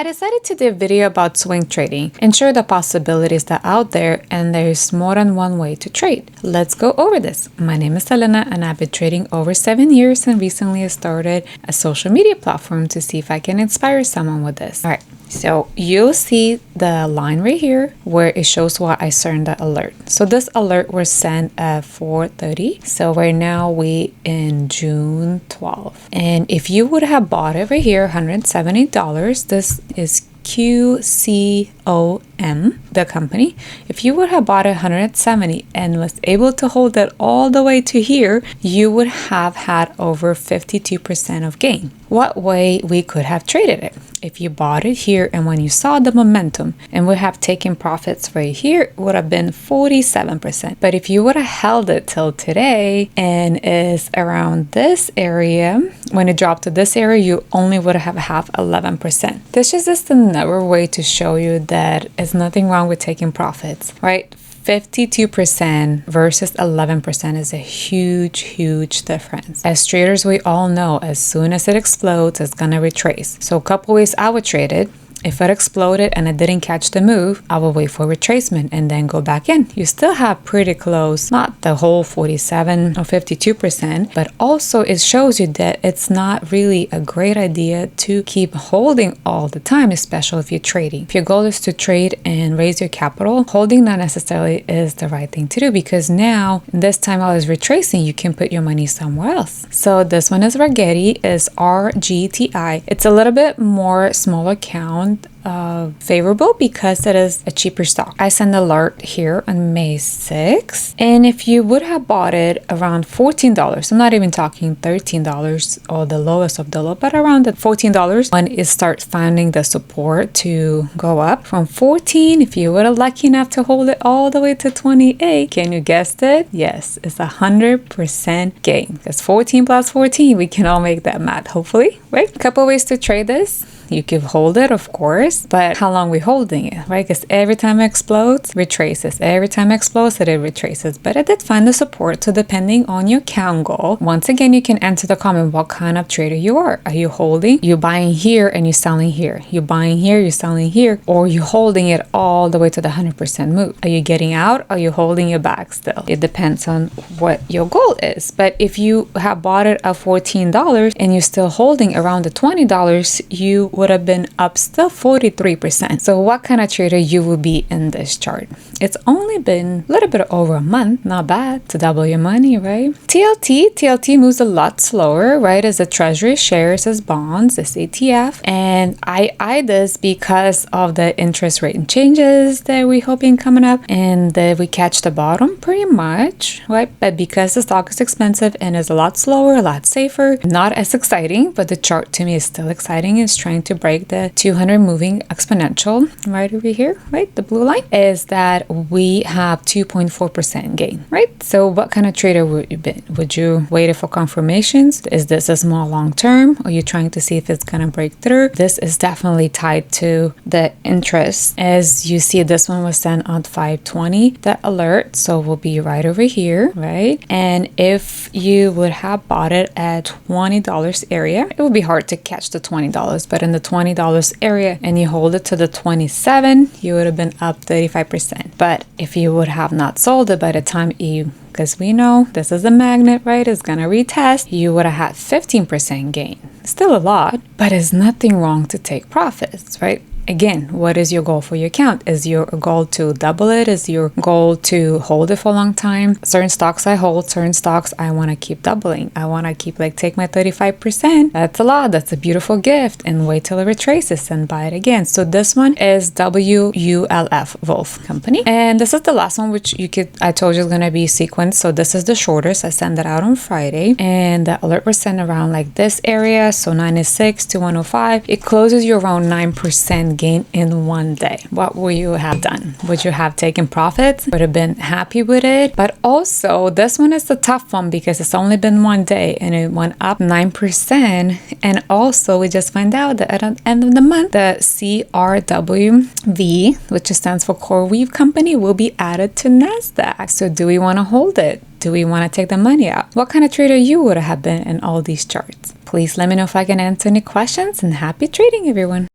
I decided to do a video about swing trading and share the possibilities that are out there, and there's more than one way to trade. Let's go over this. My name is Selena and I've been trading over 7 years, and recently I started a social media platform to see if I can inspire someone with this. All right. So you'll see the line right here where it shows why I sent the alert. So this alert was sent at 4:30. So right now we in June 12th. And if you would have bought it right here, $170, this is QCOM, the company. If you would have bought it 170 and was able to hold it all the way to here, you would have had over 52% of gain. What way we could have traded it? If you bought it here and when you saw the momentum and would have taken profits right here, it would have been 47%. But if you would have held it till today and is around this area, when it dropped to this area, you only would have 11%. This is just another way to show you that it's nothing wrong with taking profits, right? 52% versus 11% is a huge difference. As traders, we all know as soon as it explodes, it's gonna retrace. So a couple ways I would trade it. If it exploded and it didn't catch the move, I will wait for retracement and then go back in. You still have pretty close, not the whole 47 or 52%, but also it shows you that it's not really a great idea to keep holding all the time, especially if you're trading. If your goal is to trade and raise your capital, holding not necessarily is the right thing to do, because now this time while it's retracing, you can put your money somewhere else. So this one is Rigetti, is RGTI. It's a little bit more smaller count, favorable because it is a cheaper stock. I sent an alert here on May 6th, and if you would have bought it around $14, I'm not even talking $13 or the lowest of the low, but around the $14 when it starts finding the support to go up from 14. If you were lucky enough to hold it all the way to 28, can you guess it? Yes, it's 100% gain. Because 14 plus 14, we can all make that math, hopefully, right? A couple ways to trade this. You could hold it, of course, but how long we holding it, right? Because every time it explodes, retraces. Every time it explodes, it retraces. But it did find the support, so depending on your count goal, once again, you can answer the comment what kind of trader you are. Are you holding? You're buying here and you're selling here. You're buying here, you're selling here, or you're holding it all the way to the 100% move. Are you getting out? Or are you holding it back still? It depends on what your goal is. But if you have bought it at $14 and you're still holding around the $20, you would have been up still 43%. So what kind of trader you would be in this chart? It's only been a little bit over a month, not bad to double your money, right? TLT moves a lot slower, right? As a treasury shares, as bonds, as ETF. And I this because of the interest rate and changes that we're hoping coming up, and that we catch the bottom pretty much, right? But because the stock is expensive and is a lot slower, a lot safer, not as exciting, but the chart to me is still exciting. It's trying to break the 200 moving exponential right over here, right? The blue line is that we have 2.4% gain, right? So what kind of trader would you be? Would you wait for confirmations? Is this a small long term? Or are you trying to see if it's gonna break through? This is definitely tied to the interest. As you see, this one was sent on 5:20, the alert. So we'll be right over here, right? And if you would have bought it at $20 area, it would be hard to catch the $20, but in the $20 area and you hold it to the 27, you would have been up 35%. But if you would have not sold it by the time because we know this is a magnet, right? It's gonna retest, you would have had 15% gain. Still a lot, but it's nothing wrong to take profits, right? Again, what is your goal for your account? Is your goal to double it? Is your goal to hold it for a long time? Certain stocks I hold, certain stocks I want to keep doubling. I want to keep take my 35%. That's a lot. That's a beautiful gift. And wait till it retraces and buy it again. So this one is WULF, Wolf Company. And this is the last one, which I told you is going to be sequenced. So this is the shortest. I sent it out on Friday. And the alert was sent around like this area. So 96 to 105. It closes you around 9% gain in one day. What would you have done? Would you have taken profits? Would have been happy with it? But also, this one is the tough one because it's only been one day and it went up 9%. And also, we just find out that at the end of the month, the CRWV, which stands for Core Weave Company, will be added to NASDAQ. So do we want to hold it? Do we want to take the money out? What kind of trader you would have been in all these charts? Please let me know if I can answer any questions, and happy trading, everyone.